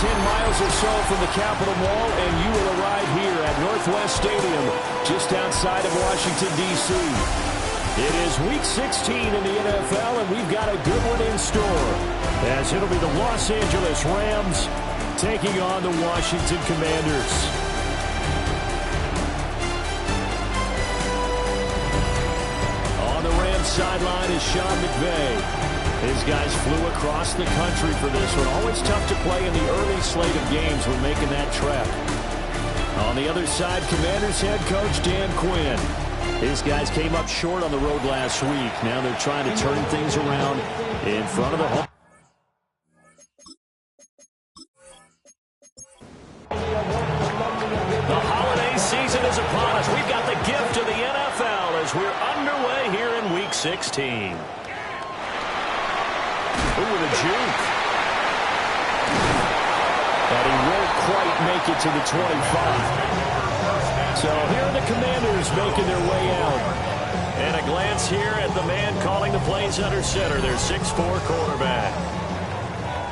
10 miles or so from the Capitol Mall, and you will arrive here at Northwest Stadium, just outside of Washington, D.C. It is Week 16 in the NFL, and we've got a good one in store, as it'll be the Los Angeles Rams taking on the Washington Commanders. On the Rams sideline is Sean McVay. His guys flew across the country for this one. Always tough to play in the early slate of games when making that trek. On the other side, Commanders head coach Dan Quinn. His guys came up short on the road last week. Now they're trying to turn things around in front of the home. The holiday season is upon us. We've got the gift of the NFL as we're underway here in Week 16. Ooh, with a juke. But he won't quite make it to the 25. So here are the Commanders making their way out. And a glance here at the man calling the plays under center, their 6'4" quarterback.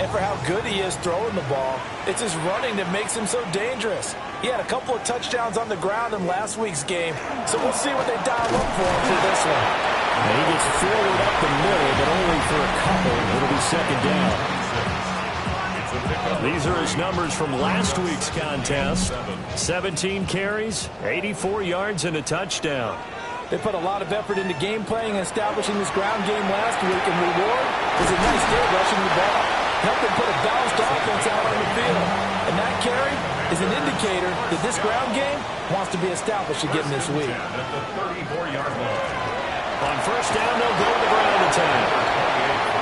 And for how good he is throwing the ball, it's his running that makes him so dangerous. He had a couple of touchdowns on the ground in last week's game, so we'll see what they dial up for him for this one. And he gets forward up the middle, but only for a couple. It'll be second down. These are his numbers from last week's contest. 17 carries, 84 yards, and a touchdown. They put a lot of effort into game playing and establishing this ground game last week, and reward was a nice day rushing the ball. Helped them put a balanced offense out on the field. And that carry is an indicator that this ground game wants to be established again this week. On first down, they'll go to the ground attack.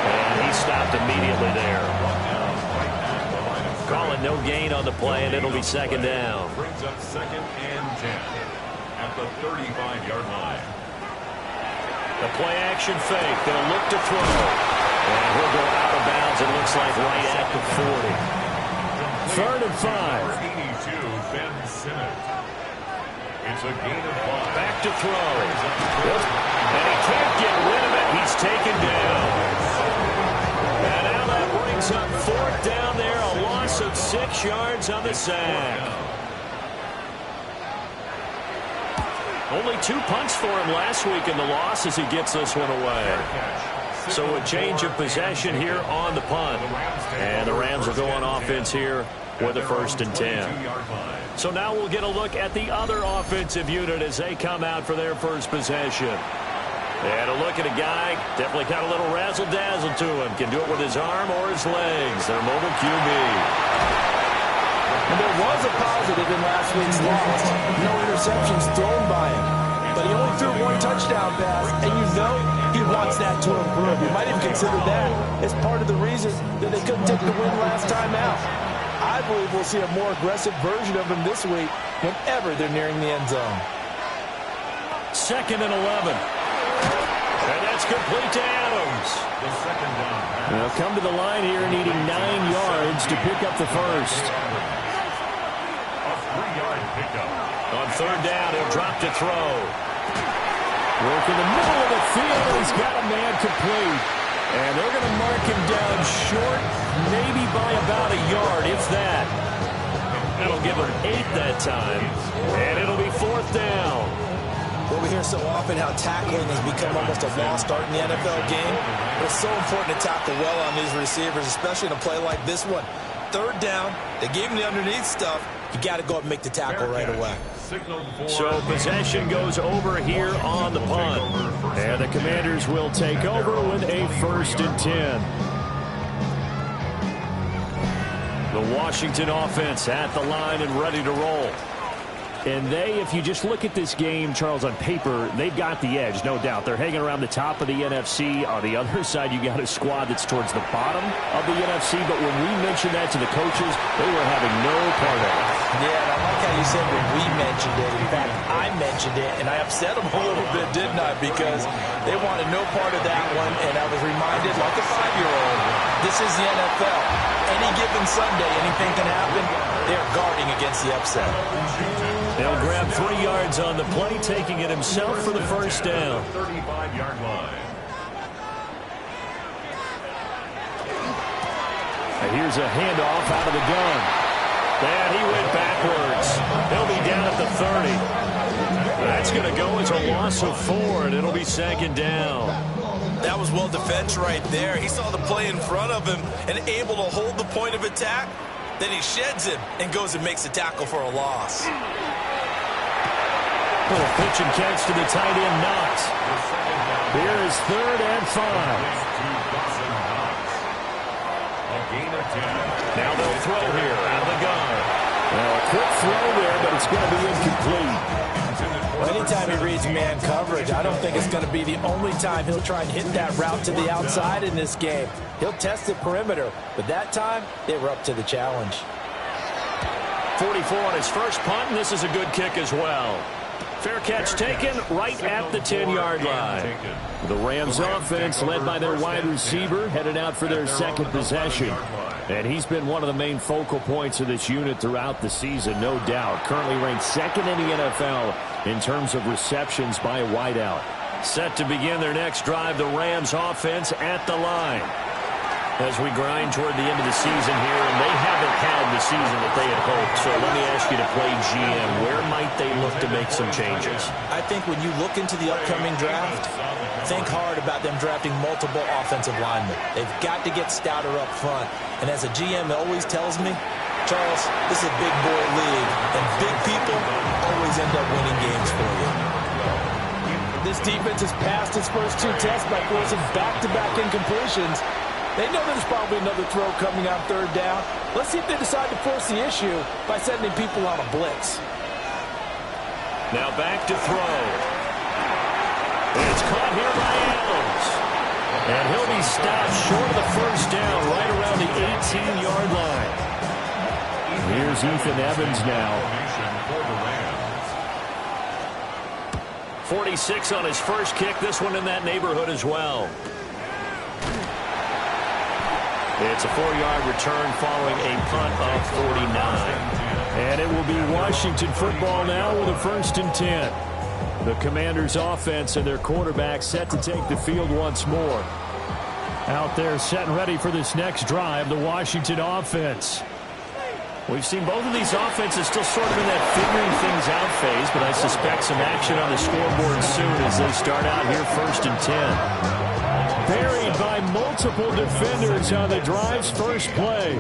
And he stopped immediately there. Calling no gain on the play, and it'll be second down. Brings up 2nd and 10 at the 35-yard line. The play action fake. They'll look to throw. And he'll go out of bounds, it looks like right at the 40. 3rd and 5. 82, Ben Simmons. It's a gain of 5. Back to throw. And he can't get rid of it. He's taken down. And now that brings up 4th down there. A loss of 6 yards on the sack. Only 2 punts for him last week in the loss as he gets this one away. So a change of possession here on the punt. And the Rams will go on offense here with a 1st and 10. So now we'll get a look at the other offensive unit as they come out for their first possession. And a look at a guy, definitely got a little razzle-dazzle to him. Can do it with his arm or his legs. Their mobile QB. And there was a positive in last week's loss. No interceptions thrown by him. But he only threw 1 touchdown pass, and you know he wants that to improve. You might even consider that as part of the reason that they couldn't take the win last time out. I believe we'll see a more aggressive version of him this week whenever they're nearing the end zone. 2nd and 11. And that's complete to Adams. The 2nd down. They'll come to the line here needing 9 yards to pick up the first. A 3-yard pickup. On 3rd down, he'll drop to throw. Work in the middle of the field. He's got a man complete. And they're going to mark him down short, maybe by about a yard, if that. That'll give him 8 that time. And it'll be 4th down. Well, we hear so often how tackling has become almost a lost art in the NFL game. But it's so important to tackle well on these receivers, especially in a play like this one. 3rd down, they gave him the underneath stuff. You got to go up and make the tackle right away. So possession goes over here on the punt. And the Commanders will take over with a 1st and 10. The Washington offense at the line and ready to roll. And they, if you just look at this game, Charles, on paper, they've got the edge, no doubt. They're hanging around the top of the NFC. On the other side, you got a squad that's towards the bottom of the NFC. But when we mentioned that to the coaches, they were having no part of it. Yeah, and I like how you said when we mentioned it. In fact, I mentioned it, and I upset them a little bit, didn't I? Because they wanted no part of that one, and I was reminded, like a 5-year-old, this is the NFL. Any given Sunday, anything can happen. They're guarding against the upset. They'll grab 3 yards on the play, taking it himself for the first down. 35-yard line. Here's a handoff out of the gun. And he went backwards. He'll be down at the 30. That's going to go as a loss of 4, and it'll be second down. That was well defense right there. He saw the play in front of him and able to hold the point of attack. Then he sheds him and goes and makes a tackle for a loss. Little pitch and catch to the tight end, Knox. Here is 3rd and 5. Now they'll throw here out of the gun. Well, a quick throw there, but it's going to be incomplete. Well, anytime he reads man coverage, I don't think it's going to be the only time he'll try and hit that route to the outside in this game. He'll test the perimeter, but that time they were up to the challenge. 44 on his first punt, and this is a good kick as well. Fair catch taken right at the 10-yard line. The Rams offense, led by their wide receiver, headed out for their second possession. And he's been one of the main focal points of this unit throughout the season, no doubt. Currently ranked 2nd in the NFL in terms of receptions by a wideout. Set to begin their next drive, the Rams offense at the line. As we grind toward the end of the season here, and they haven't had the season that they had hoped. So let me ask you to play GM. Where might they look to make some changes? I think when you look into the upcoming draft, think hard about them drafting multiple offensive linemen. They've got to get stouter up front. And as a GM always tells me, Charles, this is a big boy league, and big people always end up winning games for you. This defense has passed its first 2 tests by forcing back-to-back incompletions. They know there's probably another throw coming on 3rd down. Let's see if they decide to force the issue by sending people on a blitz. Now back to throw. It's caught here by Adams. And he'll be stopped short of the first down right around the 18-yard line. Here's Ethan Evans now. 46 on his first kick. This one in that neighborhood as well. It's a 4-yard return following a punt of 49. And it will be Washington football now with a 1st and 10. The Commanders' offense and their quarterback set to take the field once more. Out there set and ready for this next drive, the Washington offense. We've seen both of these offenses still sort of in that figuring things out phase, but I suspect some action on the scoreboard soon as they start out here 1st and 10. Buried by multiple defenders on the drive's first play.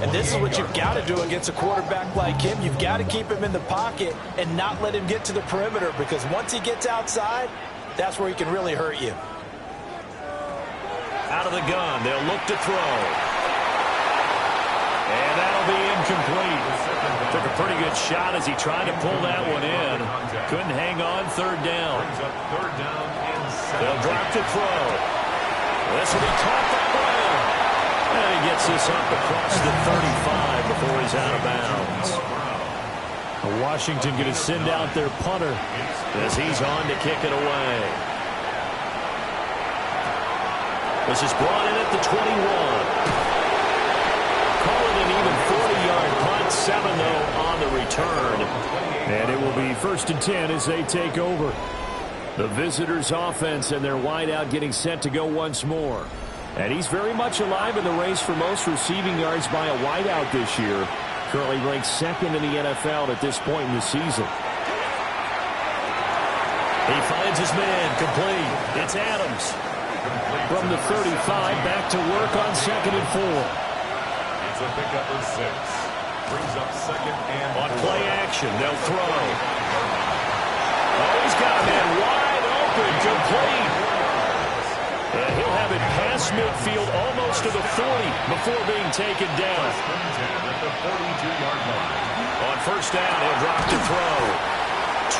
And this is what you've got to do against a quarterback like him. You've got to keep him in the pocket and not let him get to the perimeter, because once he gets outside, that's where he can really hurt you. Out of the gun, they'll look to throw. And that'll be incomplete. Took a pretty good shot as he tried to pull that one in. Couldn't hang on 3rd down. They'll drop to throw. This will be caught by Brown. And he gets this up across the 35 before he's out of bounds. Washington going to send out their punter as he's on to kick it away. This is brought in at the 21. Call it an even 40-yard punt. 7, though, on the return. And it will be 1st and 10 as they take over. The visitors' offense and their wideout getting set to go once more. And he's very much alive in the race for most receiving yards by a wideout this year. Currently ranked 2nd in the NFL at this point in the season. He finds his man complete. It's Adams. From the 35 back to work on 2nd and 4. It's a pickup of 6. Brings up 2nd and 4. On play action, they'll throw. Oh, he's got a man wide open, complete. And he'll have it past midfield almost to the 40 before being taken down. At the 42-yard line. On 1st down, he'll drop to throw.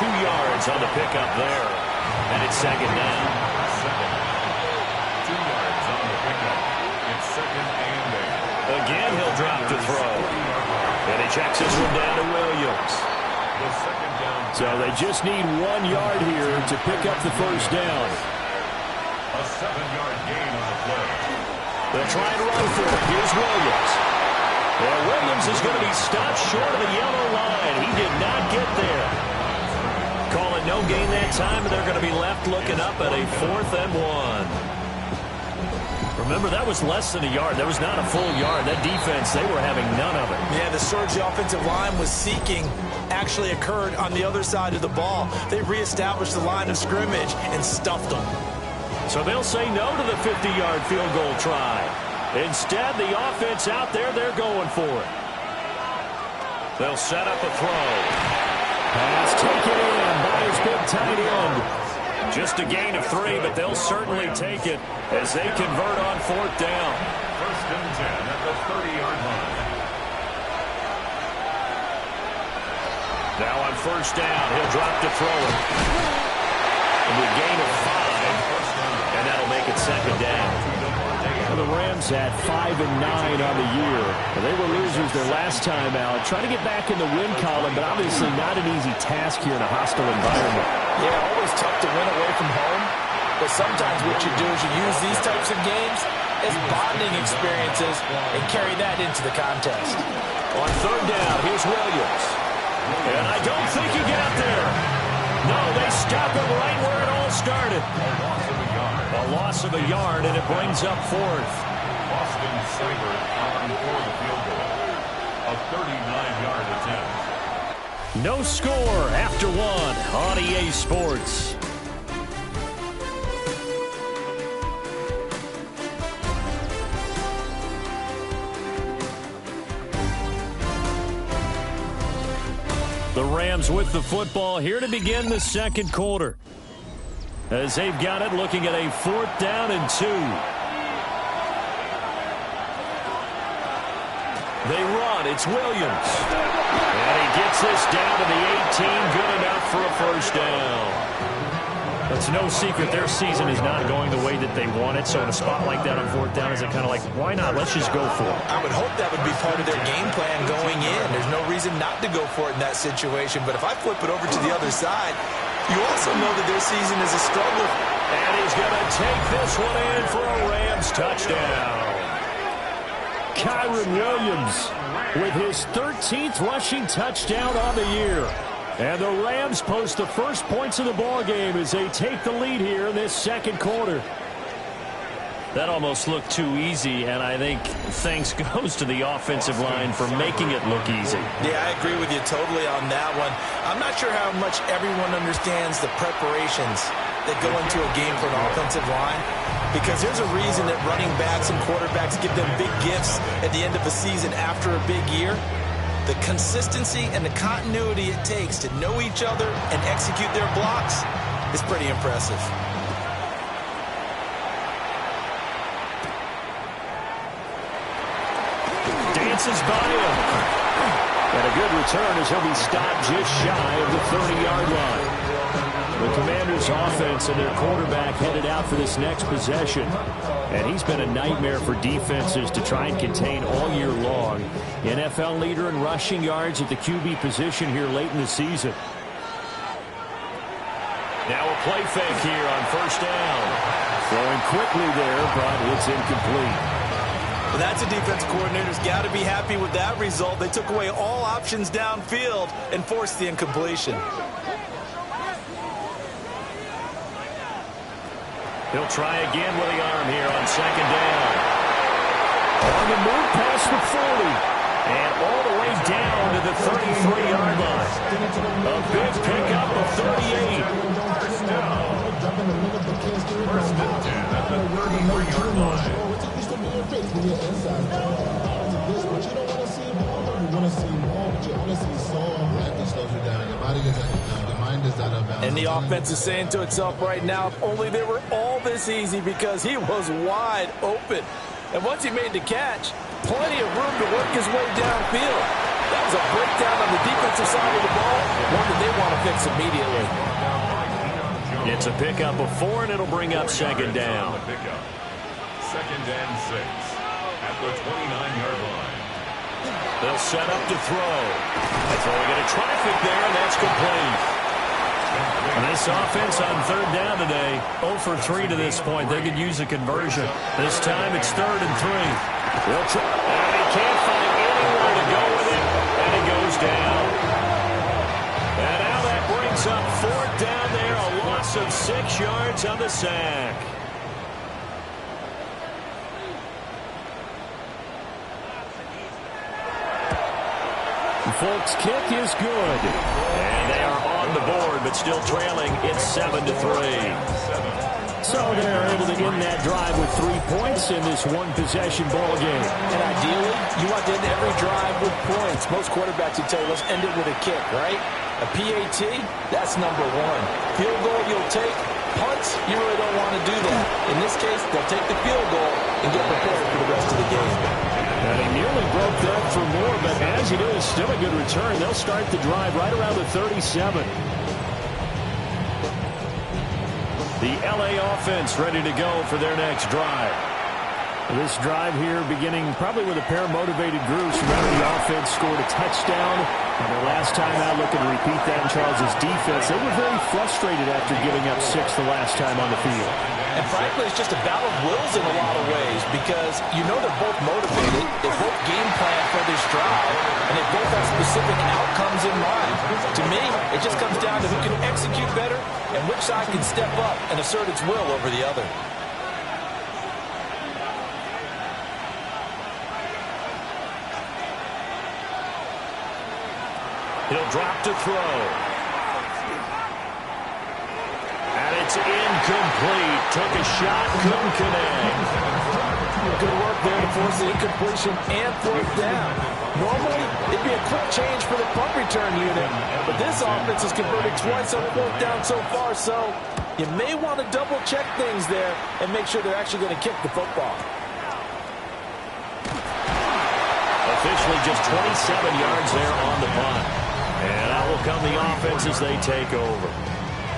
2 yards on the pickup there. And it's 2nd down. 2 yards on the pickup. It's 2nd and 8. Again, he'll drop to throw. And he checks this one down to Williams. The 2nd down. So they just need 1 yard here to pick up the 1st down. A 7-yard gain on the play. They'll try and run for it. Here's Williams. Well, Williams is going to be stopped short of the yellow line. He did not get there. Call it no gain that time, and they're going to be left looking up at a 4th and 1. From Remember, that was less than a yard. That was not a full yard. That defense, they were having none of it. Yeah, the surge the offensive line was seeking actually occurred on the other side of the ball. They reestablished the line of scrimmage and stuffed them. So they'll say no to the 50-yard field goal try. Instead, the offense out there, they're going for it. They'll set up a throw. Pass taken in by his big tight end. Just a gain of 3, but they'll certainly take it as they convert on 4th down. 1st and 10 at the 30-yard line. Now on 1st down, he'll drop to throw it. It'll be a gain of 5, and that'll make it 2nd down. The Rams at 5-9 on the year. They were losers their last time out. Trying to get back in the win column, but obviously not an easy task here in a hostile environment. Yeah, always tough to win away from home. But sometimes what you do is you use these types of games as bonding experiences and carry that into the contest. On 3rd down, here's Williams. And I don't think he got there. No, they stop him right where it all started. A loss of a yard, and it brings up 4th. Boston Cyber on for the field goal. A 39-yard attempt. No score after 1 on EA Sports. The Rams with the football here to begin the 2nd quarter. As they've got it, looking at a 4th down and 2. They run. It's Williams. And he gets this down to the 18. Good enough for a 1st down. It's no secret their season is not going the way that they want it. So in a spot like that on 4th down, is it kind of like, why not? Let's just go for it. I would hope that would be part of their game plan going in. There's no reason not to go for it in that situation. But if I flip it over to the other side, you also know that their season is a struggle. And he's going to take this one in for a Rams touchdown. Kyron Williams with his 13th rushing touchdown on the year. And the Rams post the first points of the ball game as they take the lead here in this 2nd quarter. That almost looked too easy, and I think thanks goes to the offensive line for making it look easy. Yeah, I agree with you totally on that one. I'm not sure how much everyone understands the preparations that go into a game for an offensive line, because there's a reason that running backs and quarterbacks give them big gifts at the end of a season after a big year. The consistency and the continuity it takes to know each other and execute their blocks is pretty impressive. Dances by him. And a good return as he'll be stopped just shy of the 30-yard line. The Commanders' offense and their quarterback headed out for this next possession. And he's been a nightmare for defenses to try and contain all year long. NFL leader in rushing yards at the QB position here late in the season. Now a play fake here on 1st down. Throwing quickly there, but it's incomplete. Well, that's a defense coordinator's got to be happy with that result. They took away all options downfield and forced the incompletion. He'll try again with the arm here on 2nd down. On the move pass for 40. And all the way down to the 33-yard line. A big pickup of 38. 1st and 10 at the 33-yard line. And the offense is saying to itself right now, if only they were all this easy, because he was wide open. And once he made the catch, plenty of room to work his way downfield. That was a breakdown on the defensive side of the ball, one that they want to fix immediately. It's a pickup of 4, and it'll bring up 2nd down. 2nd and 6 at the 29-yard line. They'll set up to throw. They're throwing into traffic there, and that's complete. And this offense on 3rd down today, 0 for 3 to this point. They could use a conversion. This time it's 3rd and 3. They'll try. And he can't find anywhere to go with it, and he goes down. And now that brings up 4th down there, a loss of 6 yards on the sack. Folks' kick is good. And they are on the board, but still trailing. It's 7-3. So they're able to end that drive with 3 points in this one-possession ball game. And ideally, you want to end every drive with points. Most quarterbacks would tell you, let's end it with a kick, right? A PAT, that's number one. Field goal you'll take. Punts, you really don't want to do that. In this case, they'll take the field goal and get prepared for the rest of the game. And he nearly broke that for more, but as it is, still a good return. They'll start the drive right around the 37. The LA offense ready to go for their next drive. This drive here beginning probably with a pair of motivated groups. Remember, the offense scored a touchdown. And the last time out, looking to repeat that in Charles' defense, they were very frustrated after giving up 6 the last time on the field. And frankly, it's just a battle of wills in a lot of ways because you know they're both motivated, they both game plan for this drive, and they both have specific outcomes in mind. To me, it just comes down to who can execute better and which side can step up and assert its will over the other. He'll drop to throw. And it's incomplete. Took a shot, couldn't connect. Good work there to force the incompletion and fourth down. Normally, it'd be a quick change for the punt return unit, but this offense has converted twice on fourth down so far, so you may want to double-check things there and make sure they're actually going to kick the football. Officially just 27 yards there on the punt. And out will come the offense as they take over.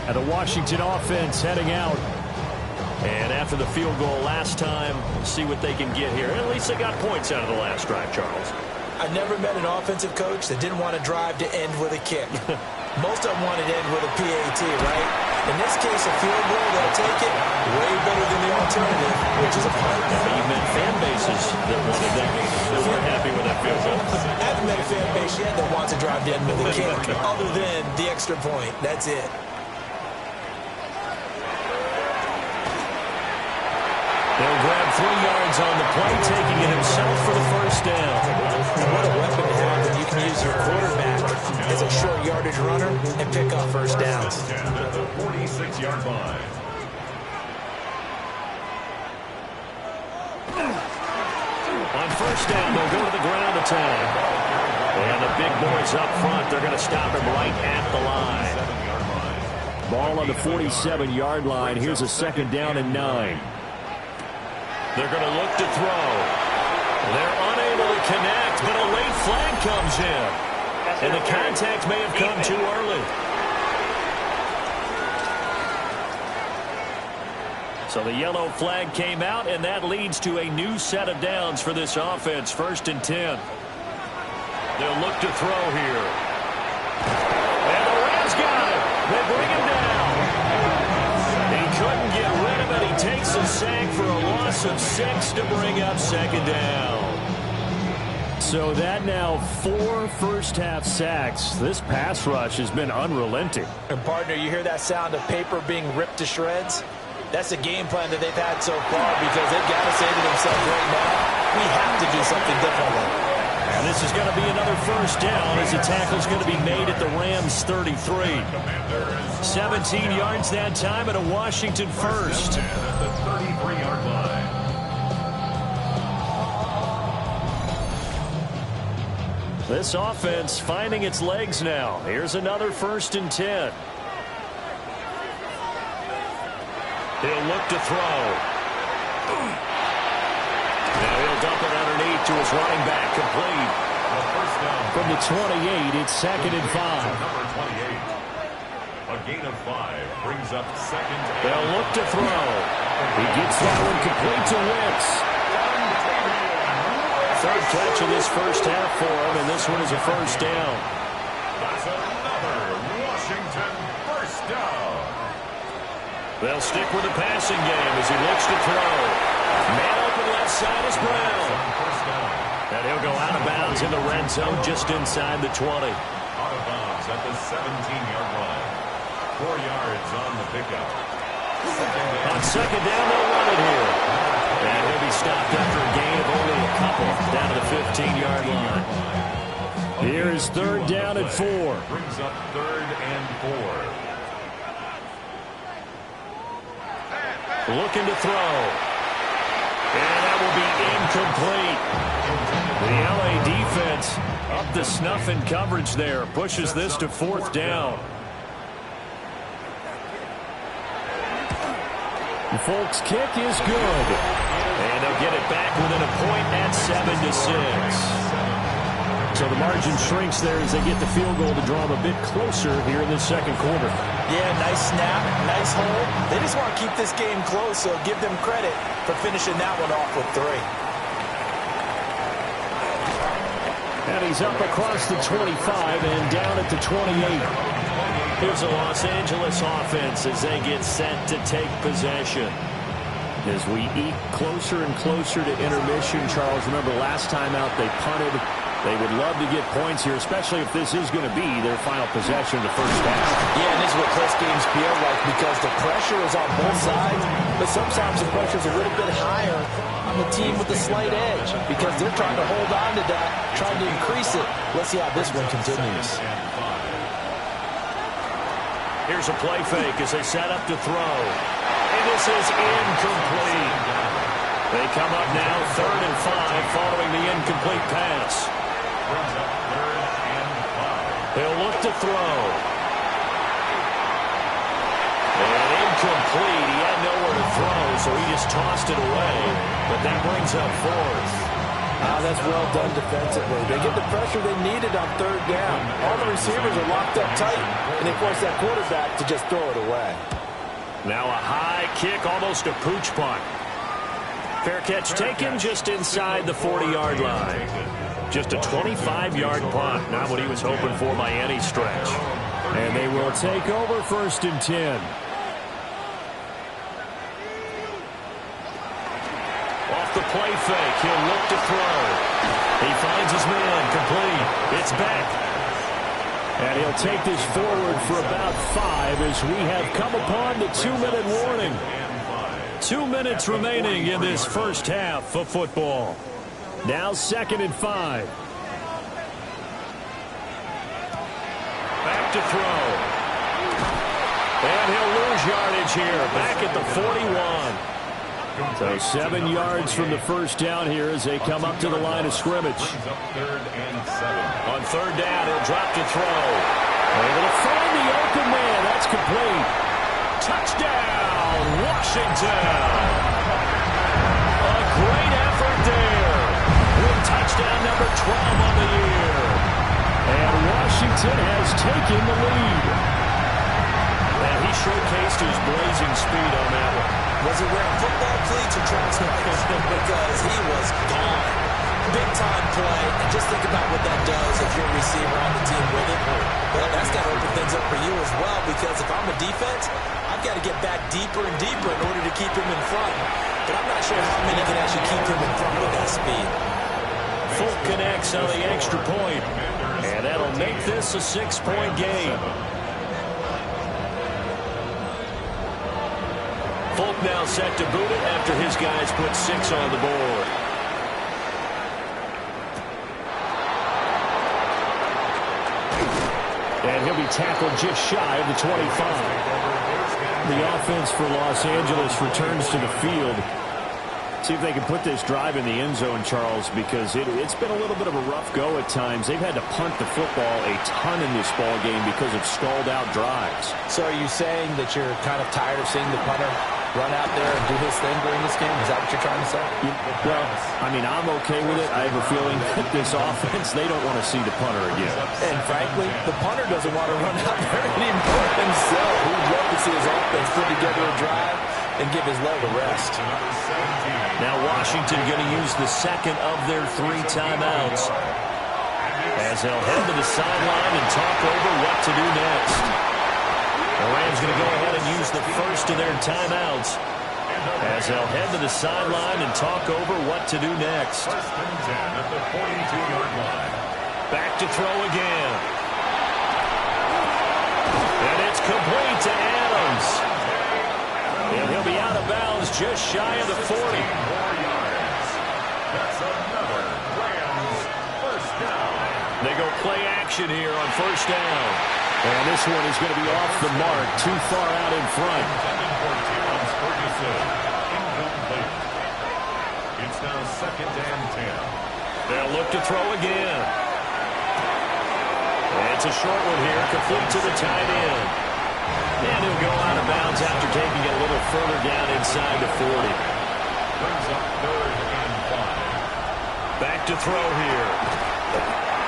And the Washington offense heading out. And after the field goal last time, we'll see what they can get here. At least they got points out of the last drive, Charles. I've never met an offensive coach that didn't want to drive to end with a kick. Most of them wanted to end with a PAT, right? In this case, a field goal, they'll take it way better than the alternative, which is a punt. Yeah, but you meant fan bases that wanted that, that weren't happy with that field goal. I haven't met a fan base yet that wants to drive to end with a kick, other than the extra point. That's it. They'll grab 3 yards on the play, taking it himself for the first down. What a weapon to have when you can use your quarterback as a short yardage runner and pick up first downs. At the 46-yard line. On first down, they'll go to the ground attack. And the big boys up front, they're going to stop him right at the line. Ball on the 47-yard line. Here's a second down and 9. They're going to look to throw. They're unable to connect, but a late flag comes in. And the contact may have come too early. So the yellow flag came out, and that leads to a new set of downs for this offense. 1st and 10. They'll look to throw here. And the Rams got him. They bring him down. He couldn't get rid of it. He takes a sack for a loss of 6 to bring up second down. So that now 4 first-half sacks. This pass rush has been unrelenting. And partner, you hear that sound of paper being ripped to shreds? That's the game plan that they've had so far because they've got to say to themselves right now, we have to do something differently. And this is going to be another first down as the tackle's going to be made at the Rams 33. 17 yards that time and a Washington first. At the 33-yard line. This offense finding its legs now. Here's another 1st and 10. He'll look to throw. Now he'll dump it underneath to his running back, complete. From the 28, it's 2nd and 5. Number 28. A gain of 5 brings up 2nd. They'll look to throw. He gets that one complete to Wentz. 3rd catch of this first half for him, and this one is a first down. That's another Washington first down. They'll stick with the passing game as he looks to throw. Man open left side is Brown. First down. And he'll go out of bounds in the red zone just inside the 20. Out of bounds at the 17-yard line. 4 yards on the pickup. On second down, they'll run it here. And he'll be stopped after a gain of only a couple down to the 15-yard line. A Here's third down and 4. Brings up 3rd and 4. Looking to throw. And that will be incomplete. The LA defense up to snuff in coverage there. Pushes this to 4th down. The Folks' kick is good. And they'll get it back within a point at 7-6. So the margin shrinks there as they get the field goal to draw them a bit closer here in the second quarter. Yeah, nice snap, nice hold. They just want to keep this game close, so give them credit for finishing that one off with 3. And he's up across the 25 and down at the 28. Here's the Los Angeles offense as they get set to take possession. As we eke closer and closer to intermission, Charles, remember last time out they punted. They would love to get points here, especially if this is going to be their final possession of the first half. Yeah, and this is what close games feel like because the pressure is on both sides, but sometimes the pressure is a little bit higher on the team with the slight edge because they're trying to hold on to that, trying to increase it. Let's see how this one continues. Here's a play fake as they set up to throw. And this is incomplete. They come up now 3rd and 5 following the incomplete pass. They'll look to throw. And incomplete. He had nowhere to throw, so he just tossed it away. But that brings up 4th. That's well done defensively. They get the pressure they needed on 3rd down. All the receivers are locked up tight, and they force that quarterback to just throw it away. Now a high kick, almost a pooch punt. Fair catch taken just inside the 40-yard line. Just a 25-yard punt. Not what he was hoping for by any stretch. And they will take over 1st and 10. Off the play fake, he'll look to throw. He finds his man, complete. It's back. And he'll take this forward for about 5 as we have come upon the 2-minute warning. 2 minutes remaining in this first half of football. Now 2nd and 5. Back to throw. And he'll lose yardage here. Back at the 41. So 7 yards from the first down here as they come up to the line of scrimmage. On 3rd down, he'll drop to throw. Able to find the open man. That's complete. Touchdown, Washington. A great effort there. With touchdown number 12 on the year. And Washington has taken the lead. And he showcased his blazing speed on that one. Was he wearing football cleats or track sneakers? Because he was gone. Big-time play. And just think about what that does if you're a receiver on the team with it. Well, that's got to open things up for you as well because if I'm a defense, I've got to get back deeper and deeper in order to keep him in front. But I'm not sure how many can actually keep him in front with that speed. Folk connects on the extra point. And that'll make this a 6-point game. Folk now set to boot it after his guys put 6 on the board. And he'll be tackled just shy of the 25. The offense for Los Angeles returns to the field. See if they can put this drive in the end zone, Charles, because it's been a little bit of a rough go at times. They've had to punt the football a ton in this ball game because of stalled-out drives. So are you saying that you're kind of tired of seeing the punter run out there and do his thing during this game? Is that what you're trying to say? Well, I mean, I'm okay with it. I have a feeling that this offense, they don't want to see the punter again. And frankly, the punter doesn't want to run out there anymore himself. He'd love to see his offense put together a drive and give his leg a rest. Now Washington going to use the second of their 3 timeouts as they'll head to the sideline and talk over what to do next. The Rams going to go ahead and use the first of their timeouts as they'll head to the sideline and talk over what to do next. 1st and 10 at the 42-yard line. Back to throw again. And it's complete to Adams. And he'll be out of bounds just shy of the 40. 4 yards. That's another Rams first down. They go play action here on first down. And this one is going to be off the mark, too far out in front. It's now 2nd and 10. They'll look to throw again. It's a short one here, complete to the tight end. And he'll go out of bounds after taking it a little further down inside the 40. Brings up 3rd and 5. Back to throw here.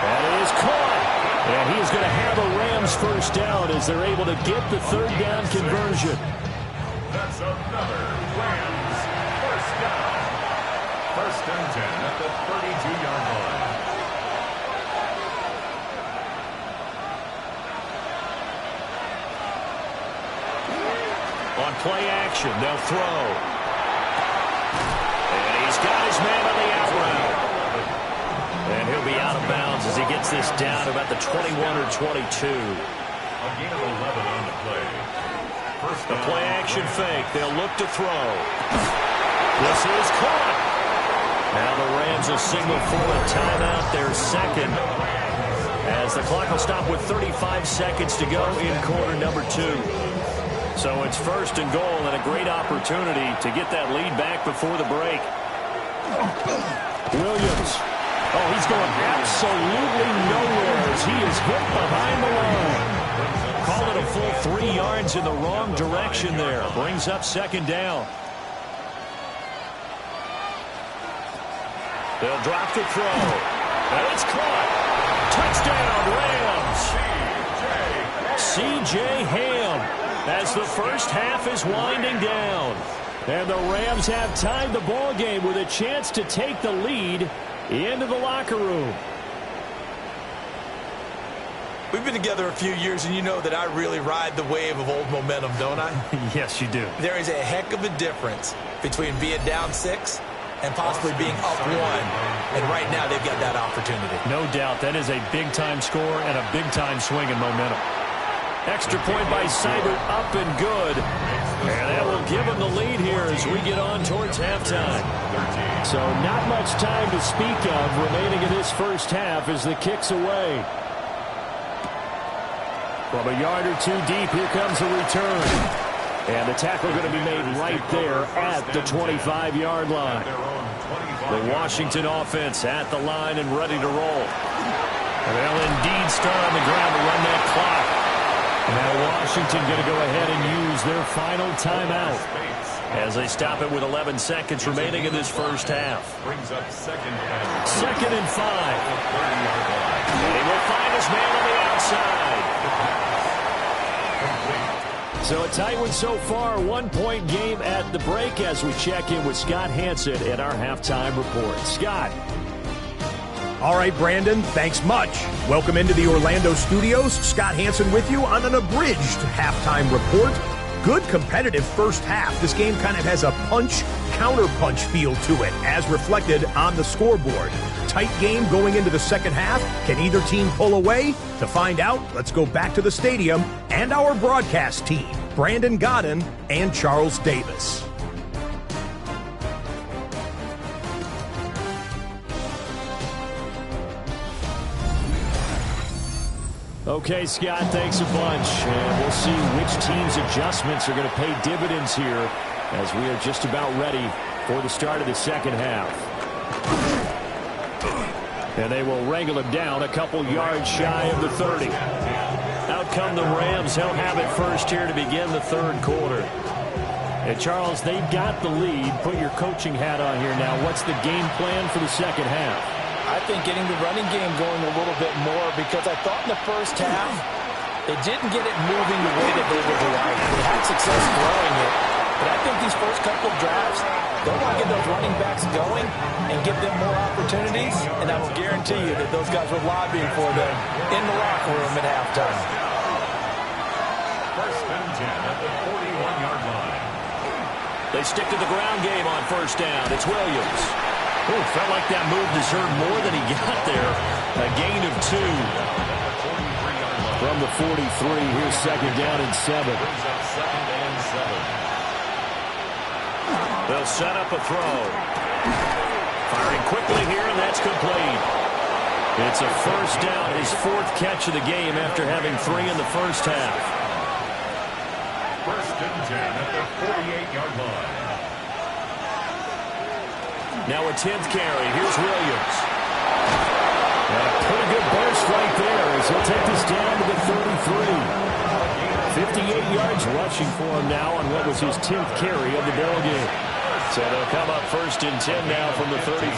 That is caught. And he is going to have a Rams first down as they're able to get the 3rd down conversion. That's another Rams first down. 1st and 10 at the 32-yard line. On play action, they'll throw. And he's got his man on the out route. And he'll be out of bounds as he gets this down about the 21 or 22. A gain of 11 on the play. First The play action fake. They'll look to throw. This is caught. Now the Rams will signal for a timeout, their second, as the clock will stop with 35 seconds to go in quarter number 2. So it's 1st and goal and a great opportunity to get that lead back before the break. Williams. Oh, he's going absolutely nowhere as he is hit behind the line. Call it a full 3 yards in the wrong direction there. Brings up 2nd down. They'll drop the throw. And it's caught. Touchdown, Rams. C.J. Ham. As the first half is winding down. And the Rams have tied the ball game with a chance to take the lead into the locker room. We've been together a few years, and you know that I really ride the wave of old momentum, don't I? Yes, you do. There is a heck of a difference between being down 6 and possibly being up 1. And right now, they've got that opportunity. No doubt. That is a big-time score and a big-time swing in momentum. Extra point by Seibert, up and good. And that will give him the lead here as we get on towards halftime. So not much time to speak of remaining in this first half as the kick's away. From a yard or 2 deep, here comes a return. And the tackle going to be made right there at the 25-yard line. The Washington offense at the line and ready to roll. And they'll indeed start on the ground to run that clock. Now Washington going to go ahead and use their final timeout as they stop it with 11 seconds remaining in this first half. Brings up 2nd and 2nd and 5. And he will find his man on the outside. So a tight one so far, 1-point game at the break as we check in with Scott Hansen at our halftime report. Scott. All right, Brandon, thanks much. Welcome into the Orlando studios. Scott Hansen with you on an abridged halftime report. Good competitive first half. This game kind of has a punch-counter-punch feel to it, as reflected on the scoreboard. Tight game going into the second half. Can either team pull away? To find out, let's go back to the stadium and our broadcast team, Brandon Godden and Charles Davis. Okay, Scott, thanks a bunch. And we'll see which team's adjustments are going to pay dividends here as we are just about ready for the start of the second half. And they will wrangle him down a couple yards shy of the 30. Out come the Rams. They'll have it first here to begin the third quarter. And Charles, they've got the lead. Put your coaching hat on here now. What's the game plan for the second half? I think getting the running game going a little bit more, because I thought in the first half they didn't get it moving the way that they would like. They had success throwing it, but I think these first couple of drives, they'll want to get those running backs going and give them more opportunities, and I will guarantee you that those guys were lobbying for them in the locker room at halftime. 1st and 10 at the 41-yard line. They stick to the ground game on first down. It's Williams. Oh, felt like that move deserved more than he got there. A gain of 2. From the 43, here's second down and 7. They'll set up a throw. Firing quickly here, and that's complete. It's a first down, his 4th catch of the game after having 3 in the first half. First and 10 at the 48-yard line. Now a 10th carry. Here's Williams. And a pretty good burst right there as he'll take this down to the 33. 58 yards rushing for him now on what was his 10th carry of the ball game. So they'll come up first and 10 now from the 33.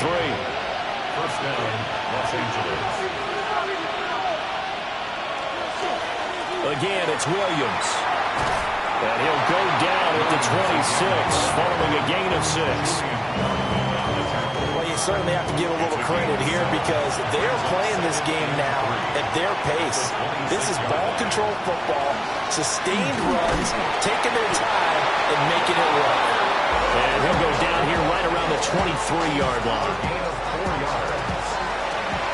First down, Los Angeles. Again, it's Williams. And he'll go down at the 26, following a gain of 6. Well, you certainly have to give a little credit here because they're playing this game now at their pace. This is ball control football, sustained runs, taking their time, and making it work. And he'll go down here right around the 23-yard line. Gain of 4 yards.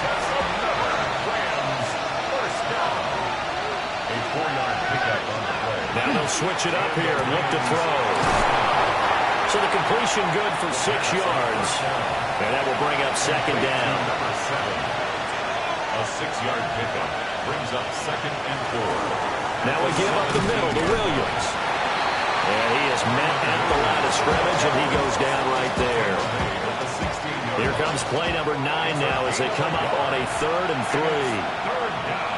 That's another Rams first down. A 4-yard pickup on the play. Now they'll switch it up here and look to throw. So the completion good for 6 yards. And that will bring up second down. Number 7. A 6-yard pickup brings up second and 4. Now we give up the middle to Williams. And he is met at the line of scrimmage, and he goes down right there. Here comes play number 9 now as they come up on a 3rd and 3. Third down.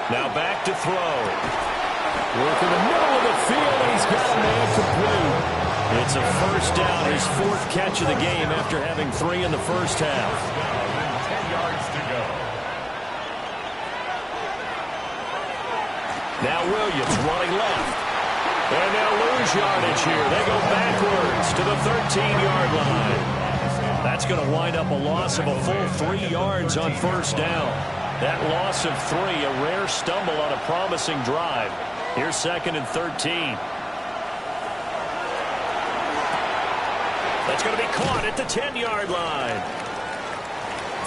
Now back to throw. Work in the middle of the field, and he's got a man complete. It's a first down, his 4th catch of the game after having 3 in the first half. 10 yards to go. Now Williams running left. And they'll lose yardage here. They go backwards to the 13-yard line. That's going to wind up a loss of a full 3 yards on first down. That loss of 3, a rare stumble on a promising drive. Here's 2nd and 13. That's going to be caught at the 10-yard line.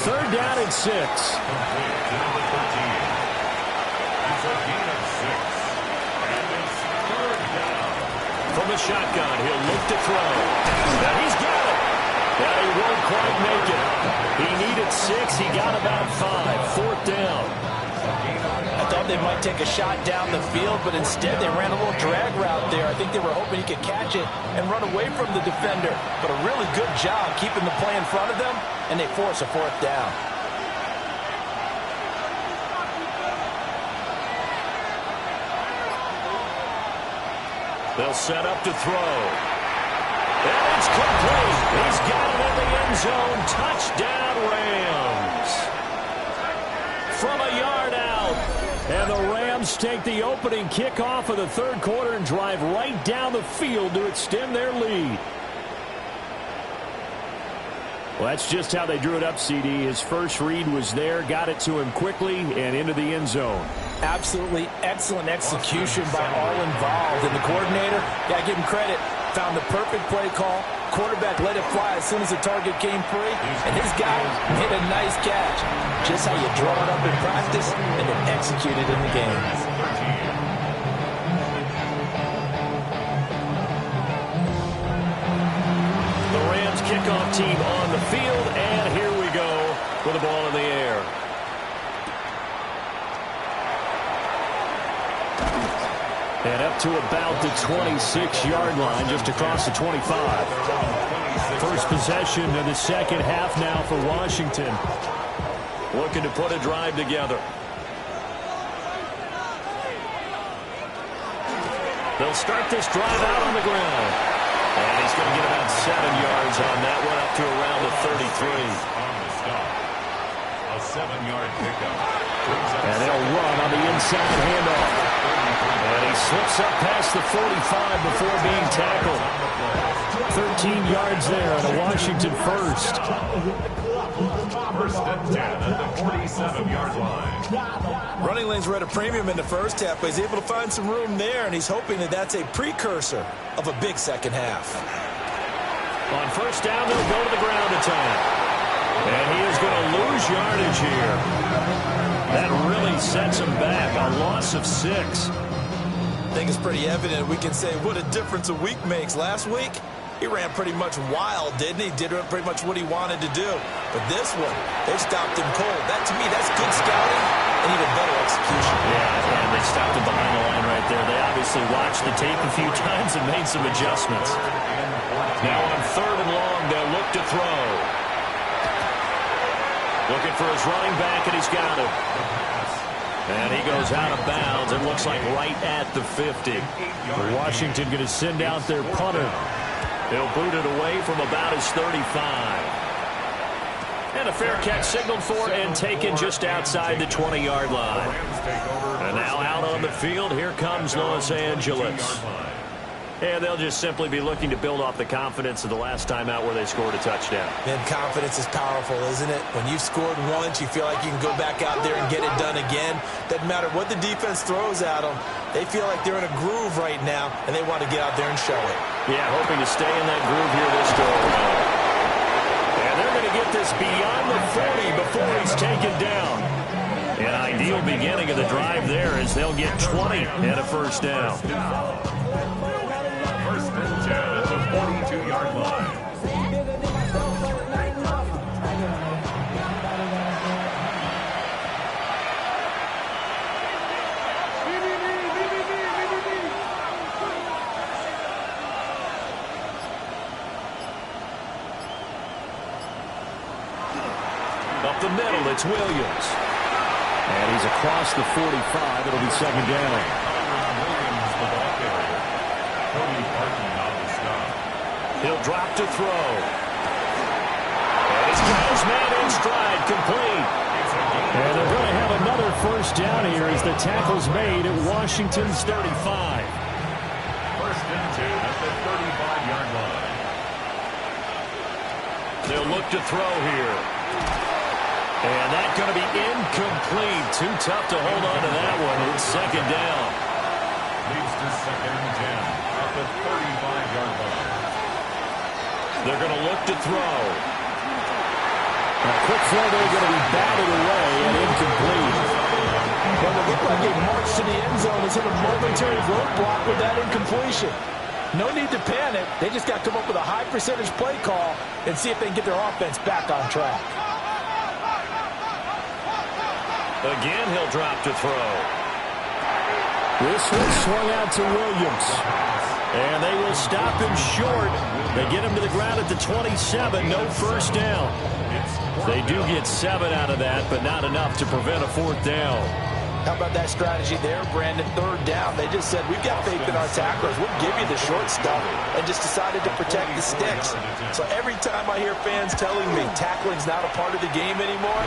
3rd down and 6. Complete to number 13. It's a gain of 6. And it's 3rd down. From the shotgun, he'll look to throw. Now he's got it. Now he won't quite make it. He needed 6. He got about 5. 4th down. I thought they might take a shot down the field, but instead they ran a little drag route there. I think they were hoping he could catch it and run away from the defender. But a really good job keeping the play in front of them, and they force a 4th down. They'll set up to throw. And it's complete. He's got it in the end zone. Touchdown, Rams. From a yard out. And the Rams take the opening kickoff of the 3rd quarter and drive right down the field to extend their lead. Well, that's just how they drew it up, CD. His first read was there, got it to him quickly, and into the end zone. Absolutely excellent execution by all involved. And the coordinator, got to give him credit, found the perfect play call. Quarterback let it fly as soon as the target came free, and his guy hit a nice catch. Just how you draw it up in practice and then execute it in the game. The Rams kickoff team on the field, and here we go with the ball in the air. And up to about the 26-yard line, just across the 25. First possession of the second half now for Washington. Looking to put a drive together. They'll start this drive out on the ground. And he's going to get about 7 yards on that one, up to around the 33. On the stop. A 7-yard pickup. And they'll run on the inside handoff. And he slips up past the 45 before being tackled. 13 yards there on a Washington first. First and 10 at the 47-yard line. Running lanes were at a premium in the first half, but he's able to find some room there, and he's hoping that that's a precursor of a big second half. On first down, they'll go to the ground attack. And he is going to lose yardage here. That really sets him back. A loss of 6. I think it's pretty evident. We can say what a difference a week makes. Last week, he ran pretty much wild, didn't he? Did pretty much what he wanted to do. But this one, they stopped him cold. That, to me, that's good scouting and even better execution. Yeah, and they stopped him behind the line right there. They obviously watched the tape a few times and made some adjustments. Now on 3rd and long, they'll look to throw. Looking for his running back, and he's got him. And he goes out of bounds. It looks like right at the 50. Washington going to send out their punter. He'll boot it away from about his 35. And a fair catch signaled for and taken just outside the 20-yard line. And now out on the field, here comes Los Angeles. And they'll just simply be looking to build off the confidence of the last time out where they scored a touchdown. Man, confidence is powerful, isn't it? When you've scored once, you feel like you can go back out there and get it done again. Doesn't matter what the defense throws at them. They feel like they're in a groove right now, and they want to get out there and show it. Yeah, hoping to stay in that groove here this go around. And they're going to get this beyond the 40 before he's taken down. An ideal beginning of the drive there as they'll get 20 and a first down. First and 10 at the 42-yard line. Up the middle, it's Williams. And he's across the 45. It'll be 2nd down. Williams, the ball carrier. Cody Barton on the stop. He'll drop to throw. And he's got his man in stride, complete. And they're going to have another first down here as the tackle's made at Washington's 35. First and 10 at the 35-yard line. They'll look to throw here. And that's going to be incomplete. Too tough to hold on to that one. It's 2nd down. Leads to 2nd and 10 at the 35-yard line. They're going to look to throw. A quick throw there going to be batted away and incomplete. Well, it looked like a march to the end zone has hit a momentary roadblock with that incompletion. No need to panic. They just got to come up with a high percentage play call and see if they can get their offense back on track. Again, he'll drop to throw. This one swung out to Williams. And they will stop him short. They get him to the ground at the 27. No first down. They do get 7 out of that, but not enough to prevent a 4th down. How about that strategy there, Brandon? 3rd down. They just said, we've got faith in our tacklers. We'll give you the short stuff, and just decided to protect the sticks. So every time I hear fans telling me tackling's not a part of the game anymore,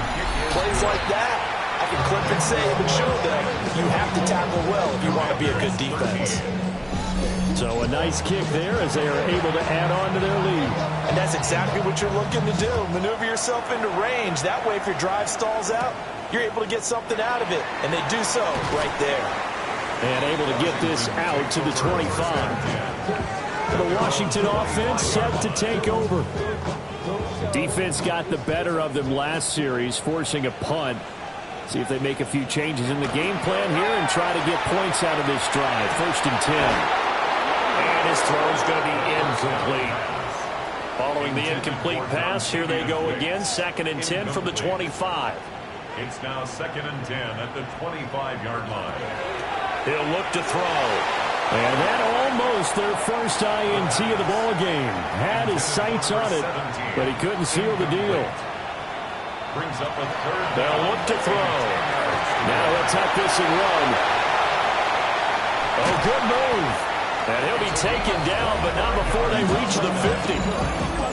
plays like that, I can clip and save and show them you have to tackle well if you want to be a good defense. So a nice kick there as they are able to add on to their lead. And that's exactly what you're looking to do. Maneuver yourself into range. That way, if your drive stalls out, you're able to get something out of it. And they do so right there. And able to get this out to the 25. The Washington offense set to take over. Defense got the better of them last series, forcing a punt. See if they make a few changes in the game plan here and try to get points out of this drive. 1st and 10. And his throw's going to be incomplete. Following the incomplete pass, here they go again. 2nd and 10 from the 25. It's now 2nd and 10 at the 25-yard line. He'll look to throw. And that almost their first INT of the ball game. Had his sights on it, but he couldn't seal the deal. Brings up a 3rd. They'll look to throw. Now he'll tuck this and run. Oh, good move. And he'll be taken down, but not before they reach the 50.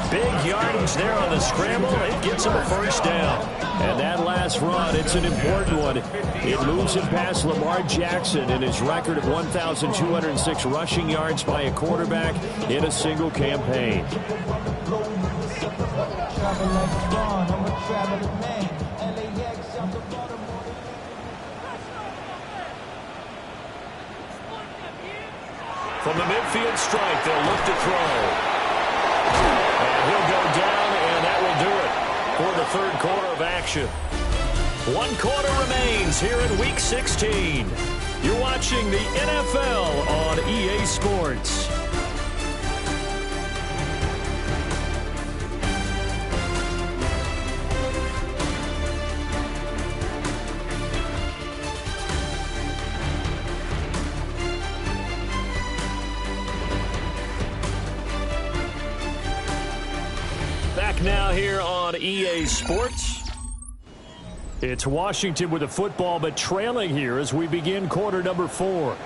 Big yardage there on the scramble. It gets him a first down. And that last run, it's an important one. It moves him past Lamar Jackson and his record of 1,206 rushing yards by a quarterback in a single campaign. From the midfield strike, they'll look to throw. And he'll go down, and that will do it for the 3rd quarter of action. 1 quarter remains here in Week 16. You're watching the NFL on EA Sports. back now here on EA Sports. It's Washington with the football, but trailing here as we begin quarter number 4.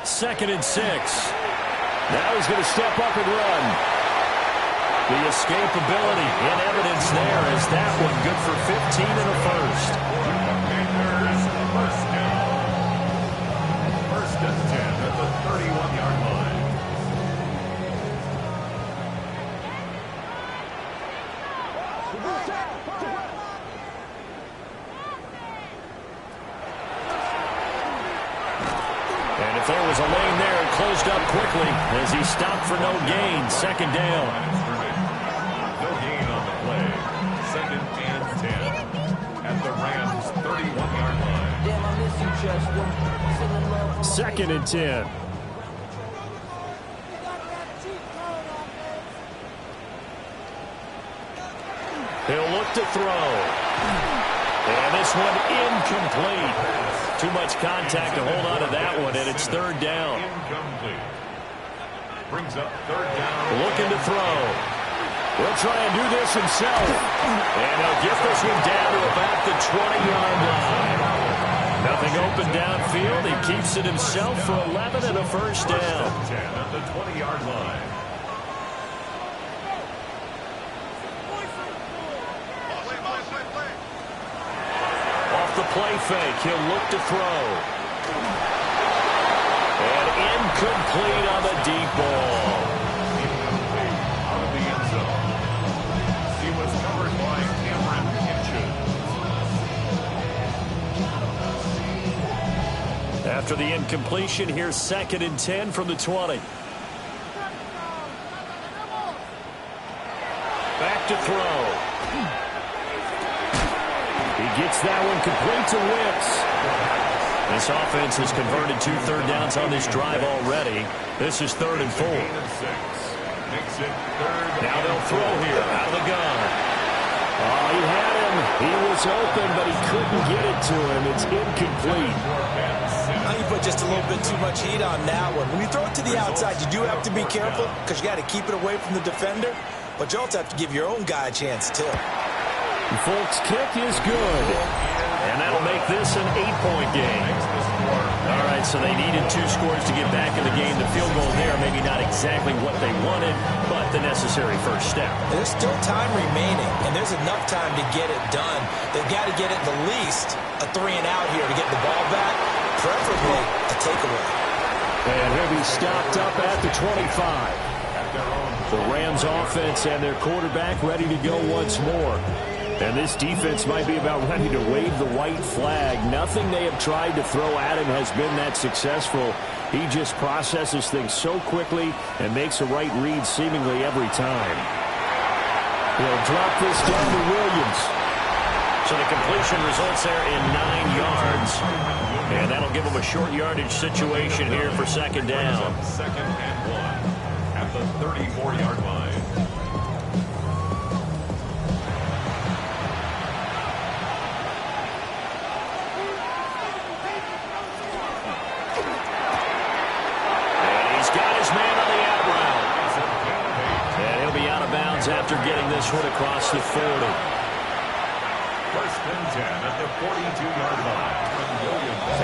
2nd and 6. Now he's going to step up and run. The escapability in evidence there as that one good for 15 and a first. First down. First and 10 at the 31-yard line. And if there was a lane there, it closed up quickly as he stopped for no gain. 2nd down. No gain on the play. 2nd and 10 at the Rams' 31-yard line. Damn, I miss you, Chester. 2nd and 10. He'll look to throw. And this one incomplete. Too much contact to hold on to that one, and it's 3rd down. Incomplete. Brings up 3rd down. Looking to throw. He'll try and do this himself. And he'll get this one down to about the 20-yard line. Nothing open downfield. He keeps it himself for 11 and a first down. 10 at the 20-yard line. Off the play fake, he'll look to throw. And incomplete on the deep ball. Incomplete out of the end zone. He was covered by Cameron Hitchens. After the incompletion, here's 2nd and 10 from the 20. Back to throw. He gets that one complete to Wicks. This offense has converted 2 third downs on this drive already. This is 3rd and 4. Makes it 3rd. Now they'll throw here out of the gun. Oh, he had him. He was open, but he couldn't get it to him. It's incomplete. Now you put just a little bit too much heat on that one. When you throw it to the outside, you do have to be careful because you got to keep it away from the defender. But you also have to give your own guy a chance, too. Folks, kick is good. And that'll make this an 8-point game. All right, so they needed 2 scores to get back in the game. The field goal there, maybe not exactly what they wanted, but the necessary first step. There's still time remaining, and there's enough time to get it done. They've got to get at the least a 3-and-out here to get the ball back, preferably a takeaway. And he'll be stopped up at the 25. The Rams offense and their quarterback ready to go once more. And this defense might be about ready to wave the white flag. Nothing they have tried to throw at him has been that successful. He just processes things so quickly and makes a right read seemingly every time. He'll drop this down to Williams. So the completion results there in 9 yards. And that'll give him a short yardage situation here for 2nd down. 2nd and 1 at the 34-yard line. After getting this one across the 40. 1st and 10 at the 42-yard line.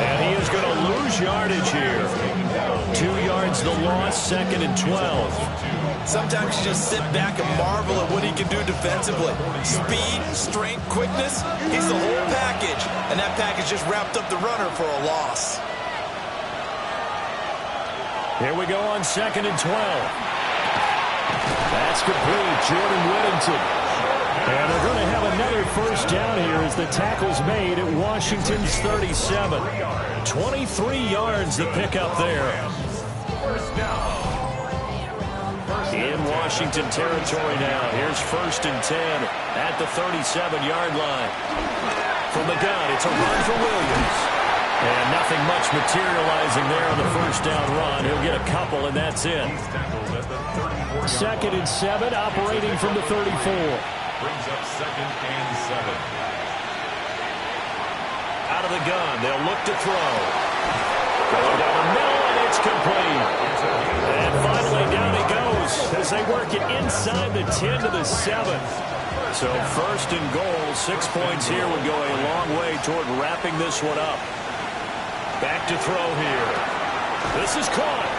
And he is going to lose yardage here. 2 yards the loss, 2nd and 12. Sometimes you just sit back and marvel at what he can do defensively. Speed, strength, quickness, he's the whole package. And that package just wrapped up the runner for a loss. Here we go on 2nd and 12. That's complete, Jordan Whittington. And they're going to have another first down here as the tackle's made at Washington's 37. 23 yards the pickup there. In Washington territory now. Here's 1st and 10 at the 37-yard line. From the gun, it's a run for Williams. And nothing much materializing there on the first down run. He'll get a couple, and that's it. 2nd and 7, operating from the 34. Brings up 2nd and 7. Out of the gun, they'll look to throw. Going down the middle, and it's complete. And finally, down he goes goes as they work it inside the 10 to the 7. So first and goal, 6 points here would go a long way toward wrapping this one up. Back to throw here. This is caught.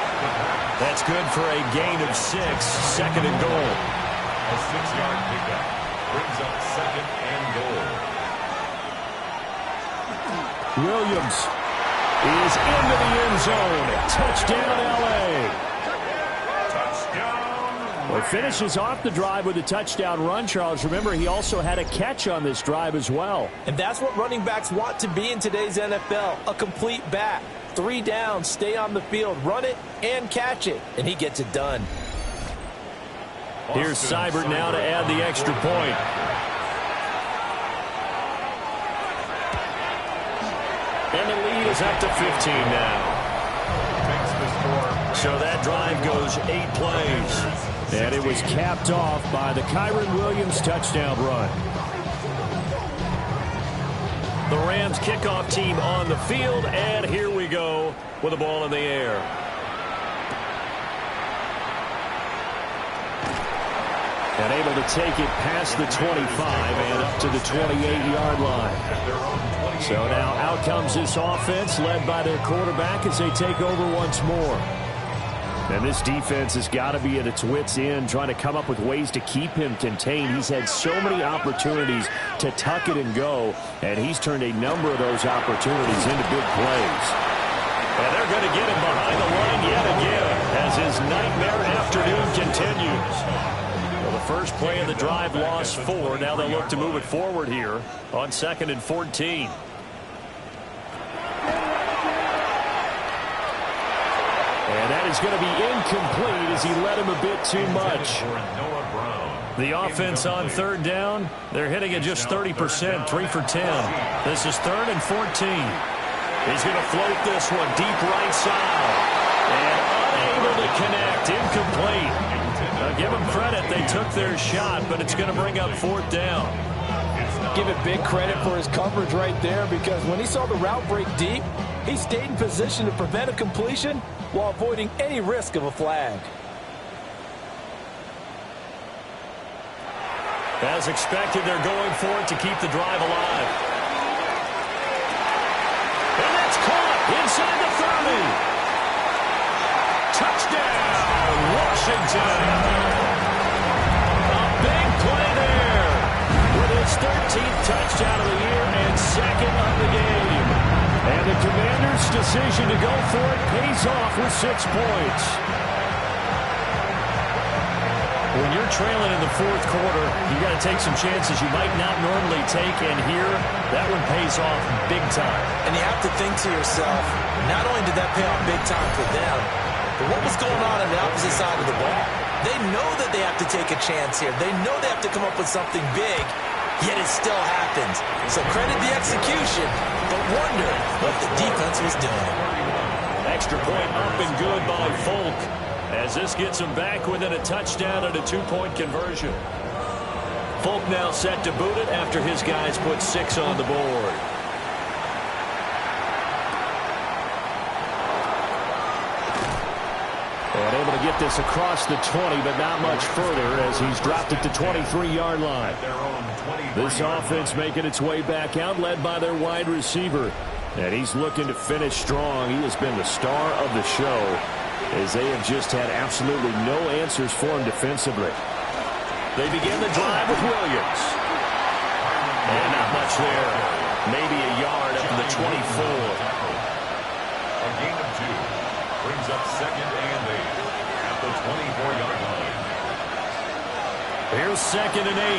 That's good for a gain of 6, second and goal. A 6-yard pickup brings up second and goal. Williams is into the end zone. Touchdown, L.A. Well, finishes off the drive with a touchdown run, Charles. Remember, he also had a catch on this drive as well. And that's what running backs want to be in today's NFL, a complete back. 3 down, stay on the field, run it, and catch it. And he gets it done. Here's Seibert now to add the extra point. And the lead is up to 15 now. So that drive goes 8 plays. And it was capped off by the Kyren Williams touchdown run. The Rams kickoff team on the field, and here we go with the ball in the air. And able to take it past the 25 and up to the 28-yard line. So now out comes this offense led by their quarterback as they take over once more. And this defense has got to be at its wits' end, trying to come up with ways to keep him contained. He's had so many opportunities to tuck it and go, and he's turned a number of those opportunities into big plays. And they're going to get him behind the line yet again as his nightmare afternoon continues. Well, the first play of the drive lost 4. Now they'll look to move it forward here on 2nd and 14. And that is going to be incomplete as he led him a bit too much. The offense on 3rd down, they're hitting it just 30%, 3 for 10. This is 3rd and 14. He's going to float this one deep right side. And unable to connect, incomplete. Now give them credit, they took their shot, but it's going to bring up 4th down. Give it big credit for his coverage right there, because when he saw the route break deep, he stayed in position to prevent a completion while avoiding any risk of a flag. As expected, they're going for it to keep the drive alive. And that's caught inside the 30. Touchdown, Washington. A big play there with his 13th touchdown of the year and 2nd of the game. And the Commanders' decision to go for it pays off with 6 points. When you're trailing in the 4th quarter, you got to take some chances you might not normally take, and here, that one pays off big time. And you have to think to yourself, not only did that pay off big time for them, but what was going on the opposite side of the ball? They know that they have to take a chance here. They know they have to come up with something big, yet it still happens. So credit the execution, but wonder what the defense was doing. Extra point up and good by Folk, as this gets him back within a touchdown and a 2-point conversion. Folk now set to boot it after his guys put 6 on the board. And able to get this across the 20, but not much further as he's dropped it to 23-yard line. This offense making its way back out, led by their wide receiver. And he's looking to finish strong. He has been the star of the show, as they have just had absolutely no answers for him defensively. They begin the drive with Williams. And not much there. Maybe a yard up to the 24. A gain of 2 brings up 2nd and 8 at the 24-yard line. Here's 2nd and 8.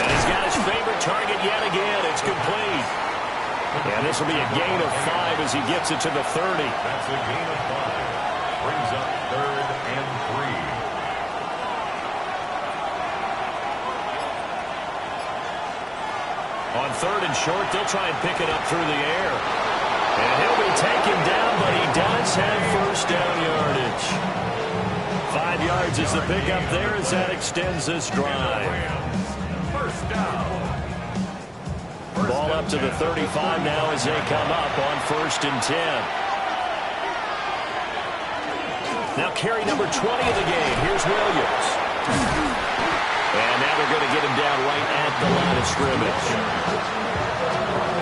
And he's got his favorite target yet again. It's complete. And this will be a gain of 5 as he gets it to the 30. That's a gain of 5. Brings up 3rd and 3. On 3rd and short, they'll try and pick it up through the air. And he'll be taken down, but he does have first down yardage. 5 yards is the pickup there as that extends this drive. First down. Ball up to the 35 now as they come up on 1st and 10. Now carry number 20 of the game. Here's Williams. And now they're going to get him down right at the line of scrimmage.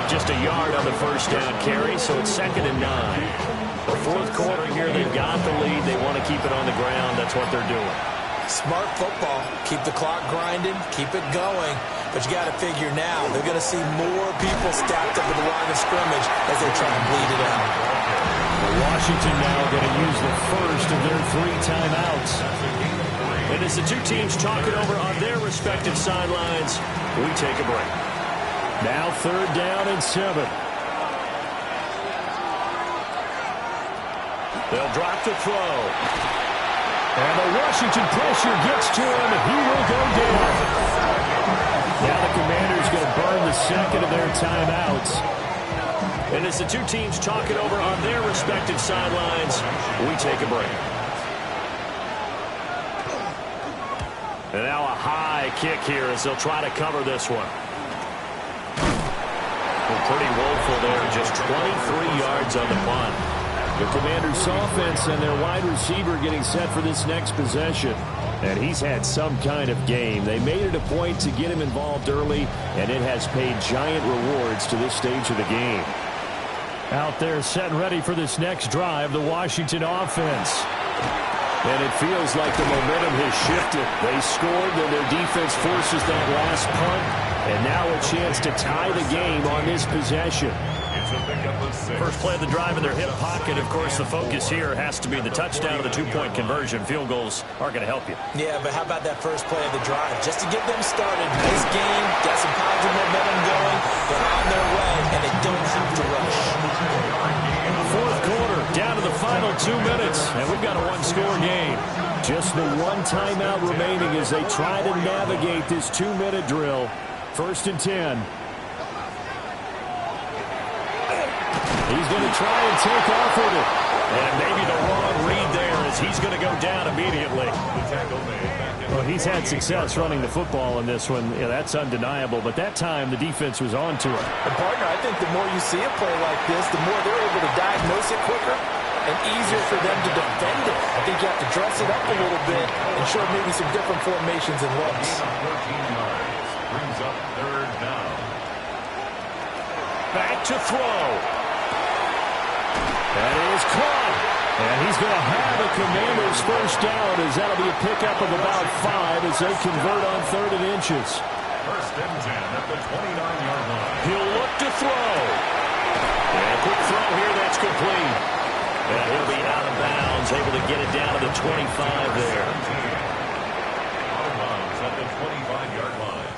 Just a yard on the first down carry, so it's 2nd and 9. The fourth quarter here, they've got the lead. They want to keep it on the ground. That's what they're doing. Smart football. Keep the clock grinding. Keep it going. But you got to figure now, they're going to see more people stacked up at the line of scrimmage as they try to bleed it out. Washington now going to use the first of their 3 timeouts. And as the two teams talk it over on their respective sidelines, we take a break. Now 3rd down and 7. They'll drop to throw. And the Washington pressure gets to him, and he will go down. Now the Commanders going to burn the 2nd of their timeouts. And as the two teams talk it over on their respective sidelines, we take a break. And now a high kick here as they'll try to cover this one. Well, pretty woeful there, just 23 yards on the punt. The Commanders' offense and their wide receiver getting set for this next possession. And he's had some kind of game. They made it a point to get him involved early, and it has paid giant rewards to this stage of the game. Out there set and ready for this next drive, the Washington offense. And it feels like the momentum has shifted. They scored, then their defense forces that last punt. And now a chance to tie the game on this possession. First play of the drive in their hip pocket. Of course, the focus here has to be the touchdown or the 2-point conversion. Field goals aren't going to help you. Yeah, but how about that first play of the drive? Just to get them started. Nice game, got some positive momentum going. They're on their way, and they don't have to rush. Fourth quarter, down to the final 2 minutes, and we've got a one-score game. Just the 1 timeout remaining as they try to navigate this 2-minute drill. 1st and 10. He's going to try and take off with it. And maybe the wrong read there as he's going to go down immediately. Well, he's had success running the football in this one. Yeah, that's undeniable. But that time, the defense was on to it. And, partner, I think the more you see a play like this, the more they're able to diagnose it quicker and easier for them to defend it. I think you have to dress it up a little bit and show maybe some different formations and looks. 14 yards. Brings up 3rd down. Back to throw. That is caught. And he's going to have a Commanders first down as that'll be a pickup of about 5 as they convert on 3rd and inches. 1st and 10 at the 29-yard line. He'll look to throw. And a quick throw here, that's complete. And he'll be out of bounds, able to get it down to the 25 there. Out of bounds at the 25-yard line.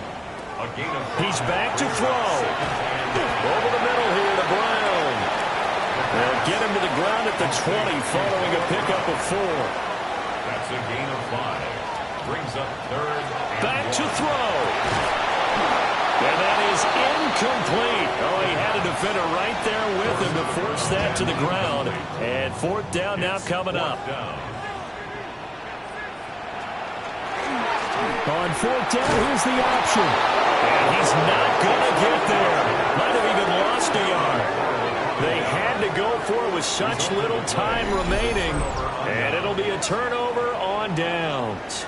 A gain of 5. He's back to throw. Over the middle here to Brown. They'll get him to the ground at the 20 following a pickup of 4. That's a gain of 5. Brings up 3rd. Back to throw. And that is incomplete. Oh, he had a defender right there with him to force that to the ground. And 4th down now coming up. On 4th down, here's the option. And he's not going to get there. Might have even lost a yard. They had to go for it with such little time remaining. And it'll be a turnover on downs.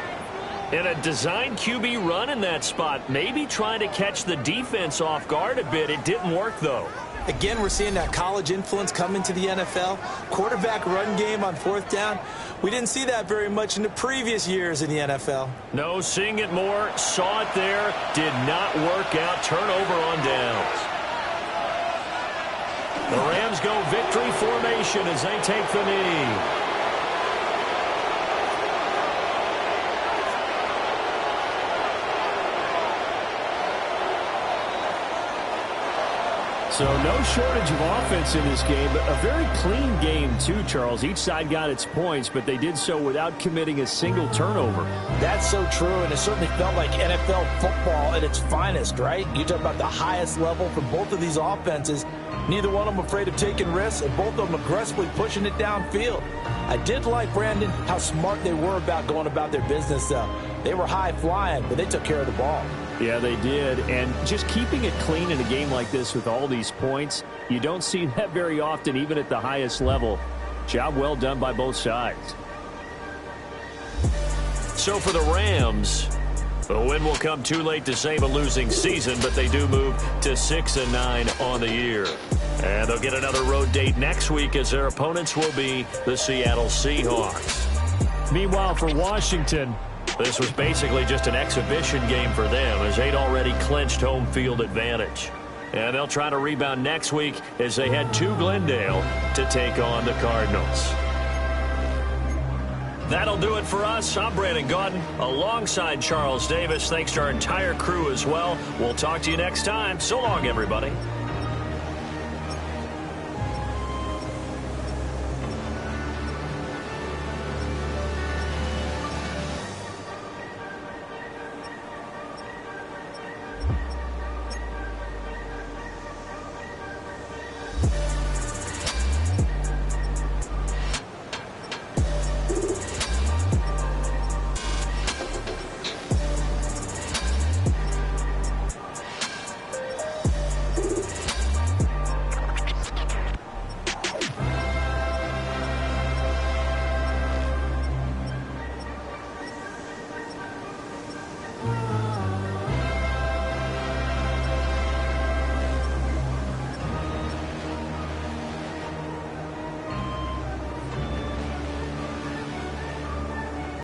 And a design QB run in that spot, maybe trying to catch the defense off guard a bit. It didn't work, though. Again, we're seeing that college influence come into the NFL. Quarterback run game on 4th down. We didn't see that very much in the previous years in the NFL. No, seeing it more, saw it there, did not work out. Turnover on downs. The Rams go victory formation as they take the knee. So no shortage of offense in this game, but a very clean game too, Charles. Each side got its points, but they did so without committing a single turnover. That's so true, and it certainly felt like NFL football at its finest, right? You talk about the highest level for both of these offenses. Neither one of them afraid of taking risks, and both of them aggressively pushing it downfield. I did like, Brandon, how smart they were about going about their business, though. They were high-flying, but they took care of the ball. Yeah, they did. And just keeping it clean in a game like this with all these points, you don't see that very often, even at the highest level. Job well done by both sides. So for the Rams, the win will come too late to save a losing season, but they do move to 6-9 on the year. And they'll get another road date next week as their opponents will be the Seattle Seahawks. Meanwhile, for Washington, this was basically just an exhibition game for them as they'd already clinched home field advantage. And they'll try to rebound next week as they head to Glendale to take on the Cardinals. That'll do it for us. I'm Brandon Gaudin alongside Charles Davis. Thanks to our entire crew as well. We'll talk to you next time. So long, everybody.